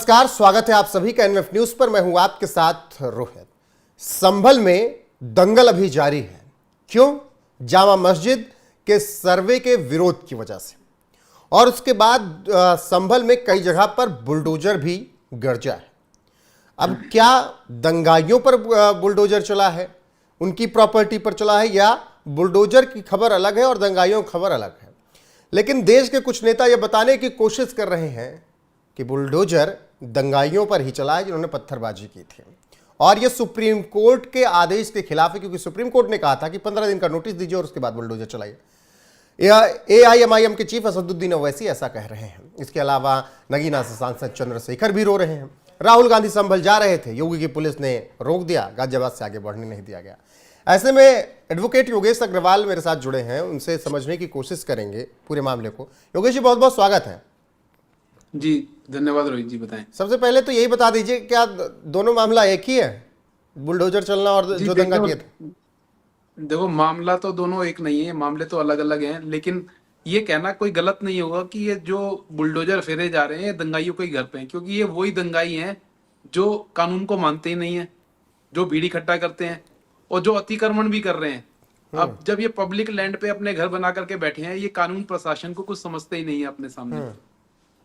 नमस्कार, स्वागत है आप सभी का एनएफ न्यूज पर। मैं हूं आपके साथ रोहित। संभल में दंगल अभी जारी है। क्यों? जामा मस्जिद के सर्वे के विरोध की वजह से, और उसके बाद संभल में कई जगह पर बुलडोजर भी गरजा है। अब क्या दंगाइयों पर बुलडोजर चला है, उनकी प्रॉपर्टी पर चला है, या बुलडोजर की खबर अलग है और दंगाइयों की खबर अलग है? लेकिन देश के कुछ नेता यह बताने की कोशिश कर रहे हैं कि बुलडोजर दंगाइयों पर ही चला है जिन्होंने पत्थरबाजी की थी, और यह सुप्रीम कोर्ट के आदेश के खिलाफ है, क्योंकि सुप्रीम कोर्ट ने कहा था कि 15 दिन का नोटिस दीजिए और उसके बाद बुलडोजर चलाइए। AIMIM के चीफ असदुद्दीन ओवैसी ऐसा कह रहे हैं। इसके अलावा नगीना से सांसद चंद्रशेखर भी रो रहे हैं। राहुल गांधी संभल जा रहे थे, योगी की पुलिस ने रोक दिया, गाजियाबाद से आगे बढ़ने नहीं दिया गया। ऐसे में एडवोकेट योगेश अग्रवाल मेरे साथ जुड़े हैं, उनसे समझने की कोशिश करेंगे पूरे मामले को। योगेश जी, बहुत बहुत स्वागत है। जी धन्यवाद रोहित जी, बताएं। सबसे पहले तो यही बता दीजिए, क्या दोनों मामला एक ही है, बुलडोजर चलना और जो दंगा किया था? देखो, मामला तो दोनों एक नहीं है, मामले तो अलग अलग हैं, लेकिन ये कहना कोई गलत नहीं होगा कि ये जो बुलडोजर फेरे जा रहे हैं ये दंगाइयों के ही घर पे हैं, क्योंकि ये वही दंगाई हैं जो कानून को मानते ही नहीं है, जो भीड़ इकट्ठा करते हैं और जो अतिक्रमण भी कर रहे हैं। अब जब ये पब्लिक लैंड पे अपने घर बना करके बैठे हैं, ये कानून प्रशासन को कुछ समझते ही नहीं है अपने सामने।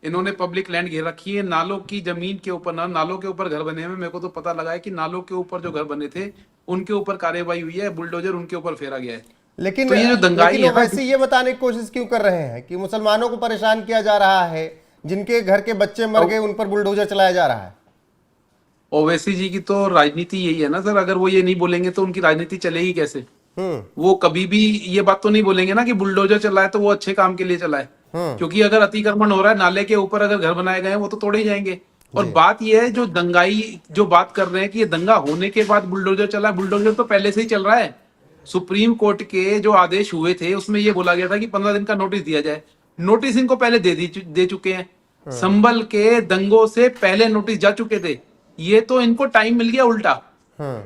इन्होंने पब्लिक लैंड घेर रखी है, नालों की जमीन के ऊपर, ना नालों के ऊपर घर बने हुए। मेरे को तो पता लगा है कि नालों के ऊपर जो घर बने थे उनके ऊपर कार्रवाई हुई है, बुलडोजर उनके ऊपर फेरा गया है। लेकिन तो ये जो दंगाई है, वैसे ये बताने की कोशिश क्यों कर रहे हैं कि मुसलमानों को परेशान किया जा रहा है, जिनके घर के बच्चे मर गए उन पर बुलडोजर चलाया जा रहा है? ओवैसी जी की तो राजनीति यही है ना सर। अगर वो ये नहीं बोलेंगे तो उनकी राजनीति चलेगी कैसे? वो कभी भी ये बात तो नहीं बोलेंगे ना कि बुलडोजर चला है तो वो अच्छे काम के लिए चला है, क्योंकि अगर अतिक्रमण हो रहा है, नाले के ऊपर अगर घर बनाए गए हैं, वो तो तोड़े ही जाएंगे। और बात ये है, जो दंगाई जो बात कर रहे हैं कि ये दंगा होने के बाद बुलडोजर चला, बुलडोजर तो पहले से ही चल रहा है। सुप्रीम कोर्ट के जो आदेश हुए थे उसमें ये बोला गया था कि 15 दिन का नोटिस दिया जाए। नोटिस इनको पहले दे चुके हैं। संभल के दंगों से पहले नोटिस जा चुके थे। ये तो इनको टाइम मिल गया उल्टा।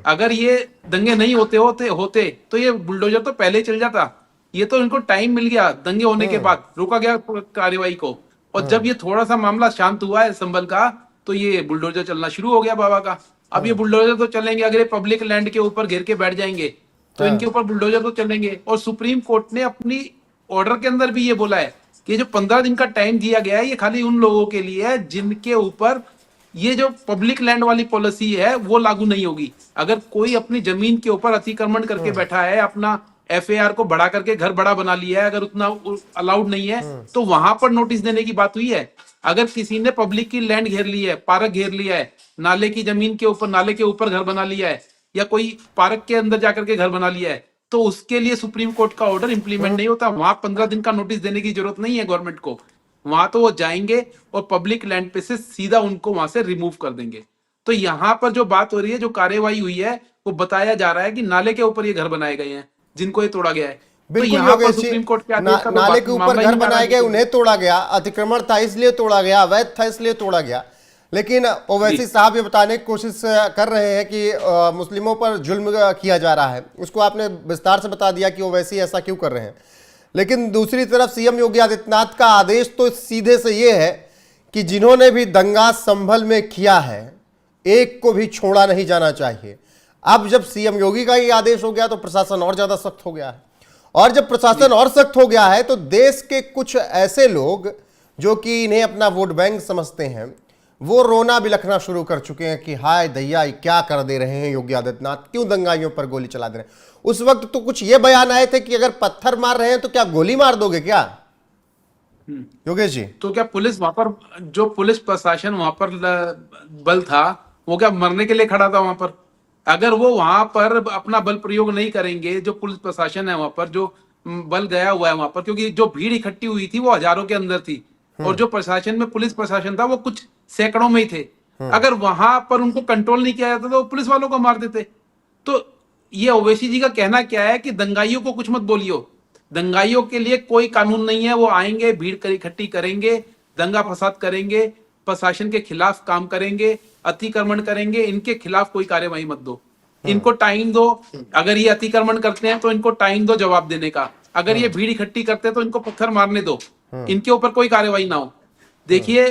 अगर ये दंगे नहीं होते तो ये बुलडोजर तो पहले ही चल जाता। ये तो इनको टाइम मिल गया, दंगे होने के बाद रोका गया कार्रवाई को। और जब ये थोड़ा सा मामला शांत हुआ है संभल का, तो ये बुलडोजर चलना शुरू हो गया बाबा का। अब ये बुलडोजर तो चलेंगे, अगर ये पब्लिक लैंड के ऊपर घेर के बैठ जाएंगे तो इनके ऊपर बुलडोजर तो चलेंगे। और सुप्रीम कोर्ट ने अपनी ऑर्डर के अंदर भी ये बोला है कि जो 15 दिन का टाइम दिया गया है, ये खाली उन लोगों के लिए है जिनके ऊपर ये जो पब्लिक लैंड वाली पॉलिसी है वो लागू नहीं होगी। अगर कोई अपनी जमीन के ऊपर अतिक्रमण करके बैठा है, अपना FAR को बढ़ा करके घर बड़ा बना लिया है, अगर उतना अलाउड नहीं है तो वहां पर नोटिस देने की बात हुई है। अगर किसी ने पब्लिक की लैंड घेर ली है, पार्क घेर लिया है, नाले की जमीन के ऊपर, नाले के ऊपर घर बना लिया है, या कोई पार्क के अंदर जाकर के घर बना लिया है, तो उसके लिए सुप्रीम कोर्ट का ऑर्डर इंप्लीमेंट नहीं होता। वहां 15 दिन का नोटिस देने की जरूरत नहीं है गवर्नमेंट को। वहां तो वो जाएंगे और पब्लिक लैंड पे से सीधा उनको वहां से रिमूव कर देंगे। तो यहाँ पर जो बात हो रही है, जो कार्यवाही हुई है, वो बताया जा रहा है कि नाले के ऊपर ये घर बनाए गए हैं जिनको ये तोड़ा गया है। तो यहाँ पर सुप्रीम कोर्ट के आदेश का नाले के ऊपर घर बनाए गए, उन्हें तोड़ा गया। अतिक्रमण था इसलिए तोड़ा गया, अवैध था इसलिए तोड़ा गया। लेकिन ओवैसी साहब ये बताने की कोशिश कर रहे हैं कि मुस्लिमों पर जुल्म किया जा रहा है। उसको आपने विस्तार से बता दिया कि ओवैसी ऐसा क्यों कर रहे हैं। लेकिन दूसरी तरफ सीएम योगी आदित्यनाथ का आदेश तो सीधे से ये है कि जिन्होंने भी दंगा संभल में किया है, एक को भी छोड़ा नहीं जाना चाहिए। अब जब सीएम योगी का ये आदेश हो गया तो प्रशासन और ज्यादा सख्त हो गया है, और जब प्रशासन और सख्त हो गया है तो देश के कुछ ऐसे लोग जो कि इन्हें अपना वोट बैंक समझते हैं, वो रोना बिलखना शुरू कर चुके हैं कि हाय दैया, क्या कर दे रहे हैं योगी आदित्यनाथ, क्यों दंगाइयों पर गोली चला दे रहे हैं। उस वक्त तो कुछ ये बयान आए थे कि अगर पत्थर मार रहे हैं तो क्या गोली मार दोगे क्या? योगेश जी, तो क्या पुलिस वहां पर, जो पुलिस प्रशासन वहां पर बल था, वो क्या मरने के लिए खड़ा था वहां पर? अगर वो वहां पर अपना बल प्रयोग नहीं करेंगे, जो पुलिस प्रशासन है वहां पर, जो बल गया हुआ है वहां पर, क्योंकि जो भीड़ इकट्ठी हुई थी वो हजारों के अंदर थी, और जो प्रशासन में पुलिस प्रशासन था वो कुछ सैकड़ों में ही थे। अगर वहां पर उनको कंट्रोल नहीं किया जाता तो पुलिस वालों को मार देते। तो ये ओवैसी जी का कहना क्या है कि दंगाइयों को कुछ मत बोलियो, दंगाइयों के लिए कोई कानून नहीं है। वो आएंगे, भीड़ इकट्ठी करेंगे, दंगा फसाद करेंगे, प्रशासन के खिलाफ काम करेंगे, अतिक्रमण करेंगे, इनके खिलाफ कोई कार्यवाही मत दो, इनको टाइम दो। अगर ये अतिक्रमण करते हैं तो इनको टाइम दो जवाब देने का। अगर ये भीड़ इकट्ठी करते हैं तो इनको पत्थर मारने दो, इनके ऊपर कोई कार्यवाही ना हो। देखिए,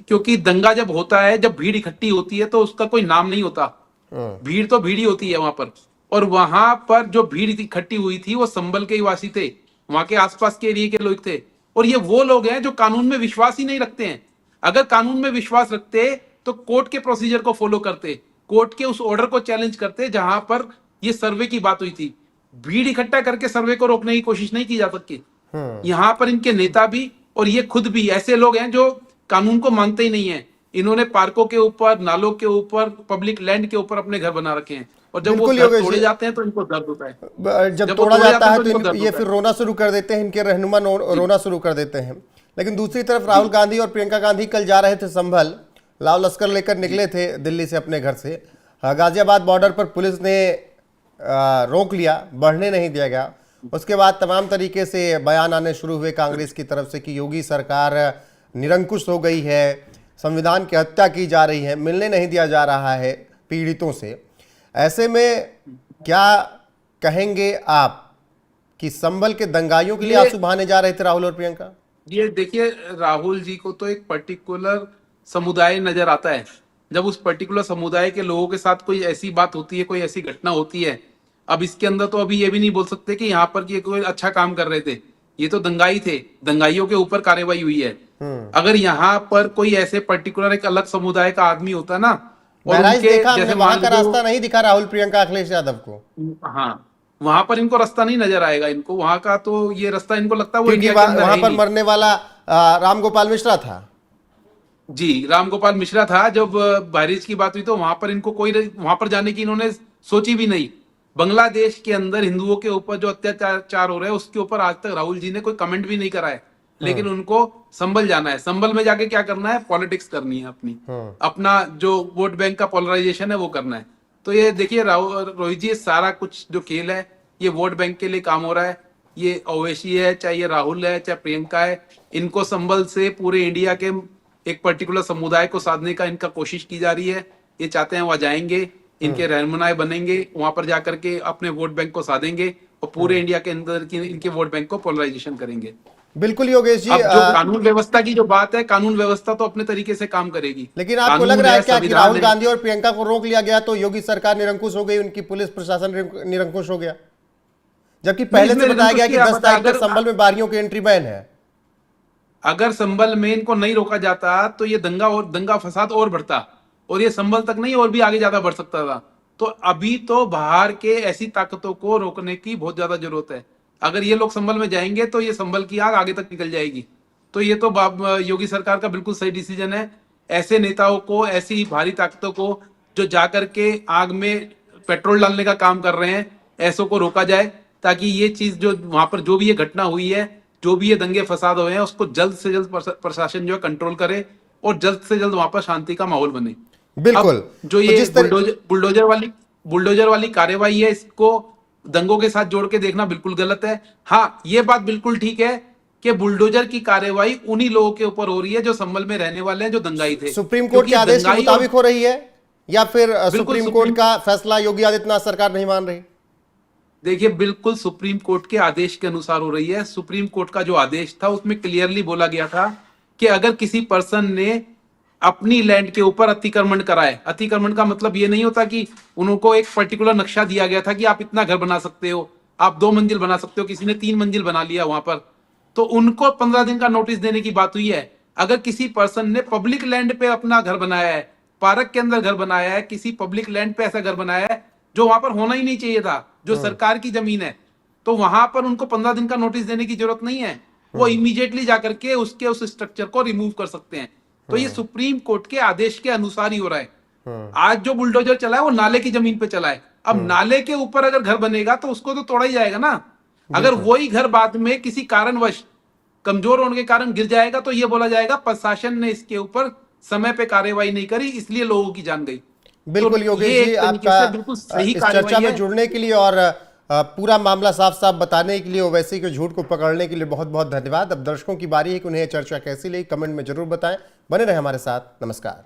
क्योंकि दंगा जब होता है, जब भीड़ इकट्ठी होती है, तो उसका कोई नाम नहीं होता। भीड़ तो भीड़ ही होती है वहां पर। और वहां पर जो भीड़ इकट्ठी हुई थी वो संभल के ही वासी थे, वहां के आसपास के एरिया के लोग थे। और ये वो लोग हैं जो कानून में विश्वास ही नहीं रखते हैं। अगर कानून में विश्वास रखते तो कोर्ट के प्रोसीजर को फॉलो करते, कोर्ट के उस ऑर्डर को चैलेंज करते जहां पर ये सर्वे की बात हुई थी। भीड़ इकट्ठा करके सर्वे को रोकने की कोशिश नहीं की जा सकती। यहाँ पर इनके नेता भी और ये खुद भी ऐसे लोग हैं जो कानून को मानते ही नहीं है। इन्होंने पार्कों के ऊपर, नालों के ऊपर, पब्लिक लैंड के ऊपर अपने घर बना रखे हैं, और जब वो बिल्कुल घर योगेश तोड़े जी, जाते हैं तो इनको दर्द होता है। जब वो तोड़ा तोड़े जाता है तो इनको तो दर्द ये होता फिर है। रोना शुरू कर देते हैं, इनके रहनुमा रोना शुरू कर देते हैं। लेकिन दूसरी तरफ राहुल गांधी और प्रियंका गांधी कल जा रहे थे संभल, लाल लश्कर लेकर निकले थे दिल्ली से अपने घर से। गाजियाबाद बॉर्डर पर पुलिस ने रोक लिया, बढ़ने नहीं दिया गया। उसके बाद तमाम तरीके से बयान आने शुरू हुए कांग्रेस की तरफ से कि योगी सरकार निरंकुश हो गई है, संविधान की हत्या की जा रही है, मिलने नहीं दिया जा रहा है पीड़ितों से। ऐसे में क्या कहेंगे आप कि संभल के दंगाइयों के लिए आंसू बहाने जा रहे थे राहुल और प्रियंका? ये देखिए, राहुल जी को तो एक पर्टिकुलर समुदाय नजर आता है। जब उस पर्टिकुलर समुदाय के लोगों के साथ कोई ऐसी बात होती है, कोई ऐसी घटना होती है, अब इसके अंदर तो अभी ये भी नहीं बोल सकते कि यहाँ पर ये कोई अच्छा काम कर रहे थे। ये तो दंगाई थे, दंगाइयों के ऊपर कार्रवाई हुई है। अगर यहाँ पर कोई ऐसे पर्टिकुलर एक अलग समुदाय का आदमी होता ना, और बहराइच उनके देखा हमने, जैसे वहां मान का लो, रास्ता नहीं दिखा राहुल प्रियंका अखिलेश यादव को, हाँ, वहां पर इनको रास्ता नहीं नजर आएगा। इनको वहां का तो ये रास्ता इनको लगता है वो क्योंकि इंडिया के अंदर है वहां ही पर नहीं। मरने वाला राम गोपाल मिश्रा था। जी, राम गोपाल मिश्रा था। जब बहरीच की बात हुई तो वहां पर इनको कोई, वहां पर जाने की इन्होंने सोची भी नहीं। बांग्लादेश के अंदर हिंदुओं के ऊपर जो अत्याचार हो रहे हैं उसके ऊपर आज तक राहुल जी ने कोई कमेंट भी नहीं करा है। लेकिन उनको संभल जाना है। संभल में जाके क्या करना है? पॉलिटिक्स करनी है अपनी, अपना जो वोट बैंक का पोलराइजेशन है वो करना है। तो ये देखिए रोहित जी, सारा कुछ जो खेल है ये वोट बैंक के लिए काम हो रहा है। ये ओवैसी है, चाहे ये राहुल है, चाहे प्रियंका है, इनको संभल से पूरे इंडिया के एक पर्टिकुलर समुदाय को साधने का इनका कोशिश की जा रही है। ये चाहते हैं वहां जाएंगे, इनके रहनुमाई बनेंगे, वहां पर जाकर के अपने वोट बैंक को साधेंगे और पूरे इंडिया के अंदर की इनके वोट बैंक को पोलराइजेशन करेंगे। बिल्कुल योगेश जी, अब जो कानून व्यवस्था की जो बात है, कानून व्यवस्था तो अपने तरीके से काम करेगी। लेकिन आपको कानून लग रहा है है, क्या कि संविधान राहुल है। गांधी और प्रियंका को रोक लिया गया तो योगी सरकार निरंकुश हो गई, उनकी पुलिस प्रशासन निरंकुश हो गया, जबकि पहले से बताया गया कि 10 तारीख तक संभल में बारियों की एंट्री बैन है। अगर संभल में इनको नहीं रोका जाता तो ये दंगा फसाद और बढ़ता, और ये संभल तक नहीं और भी आगे ज्यादा बढ़ सकता था। तो अभी तो बाहर के ऐसी ताकतों को रोकने की बहुत ज्यादा जरूरत है। अगर ये लोग संभल में जाएंगे तो ये संभल की आग आगे तक निकल जाएगी। तो ये तो योगी सरकार का बिल्कुल सही डिसीजन है। ऐसे नेताओं को, ऐसी भारी ताकतों को जो जाकर के आग में पेट्रोल डालने का काम कर रहे हैं, ऐसों को रोका जाए, ताकि ये चीज जो वहां पर जो भी ये घटना हुई है, जो भी ये दंगे फसाद हुए हैं, उसको जल्द से जल्द प्रशासन जो है कंट्रोल करे और जल्द से जल्द वहां पर शांति का माहौल बने। बिल्कुल। अब जो तो ये जिस तरह बुलडोजर वाली कार्रवाई है, इसको दंगों के साथ जोड़ के देखना बिल्कुल गलत है। हाँ, ये बात बिल्कुल ठीक है कि बुलडोजर की कार्रवाई उन्हीं लोगों के ऊपर हो रही है जो संभल में रहने वाले हैं, जो दंगाई थे। सुप्रीम कोर्ट के आदेश के मुताबिक हो रही है, या फिर सुप्रीम कोर्ट का फैसला योगी आदित्यनाथ सरकार नहीं मान रही? देखिए, बिल्कुल सुप्रीम कोर्ट के आदेश के अनुसार हो रही है। सुप्रीम कोर्ट का जो आदेश था उसमें क्लियरली बोला गया था कि अगर किसी पर्सन ने अपनी लैंड के ऊपर अतिक्रमण कराए, अतिक्रमण का मतलब ये नहीं होता कि उनको एक पर्टिकुलर नक्शा दिया गया था कि आप इतना घर बना सकते हो, आप 2 मंजिल बना सकते हो, किसी ने 3 मंजिल बना लिया वहां पर, तो उनको 15 दिन का नोटिस देने की बात हुई है। अगर किसी पर्सन ने पब्लिक लैंड पे अपना घर बनाया है, पार्क के अंदर घर बनाया है, किसी पब्लिक लैंड पे ऐसा घर बनाया है जो वहां पर होना ही नहीं चाहिए था, जो सरकार की जमीन है, तो वहां पर उनको 15 दिन का नोटिस देने की जरूरत नहीं है। वो इमीडिएटली जाकर के उसके उस स्ट्रक्चर को रिमूव कर सकते हैं। तो ये सुप्रीम कोर्ट के आदेश के अनुसार ही हो रहा है। आज जो बुलडोजर चला है वो नाले की जमीन पे चला है। अब नाले के ऊपर अगर घर बनेगा तो उसको तो तोड़ा ही जाएगा ना। अगर वही घर बाद में किसी कारणवश कमजोर होने के कारण गिर जाएगा तो ये बोला जाएगा प्रशासन ने इसके ऊपर समय पे कार्रवाई नहीं करी, इसलिए लोगों की जान गई। बिल्कुल तो योगेश ये जी, एक तरीके आपका से बिल्कुल सही इस चर्चा कार्रवाई में है। जुड़ने के लिए और पूरा मामला साफ साफ बताने के लिए, ओवैसी के झूठ को पकड़ने के लिए बहुत बहुत धन्यवाद। अब दर्शकों की बारी है कि उन्हें यह चर्चा कैसी लगी, कमेंट में जरूर बताएं। बने रहे हमारे साथ। नमस्कार।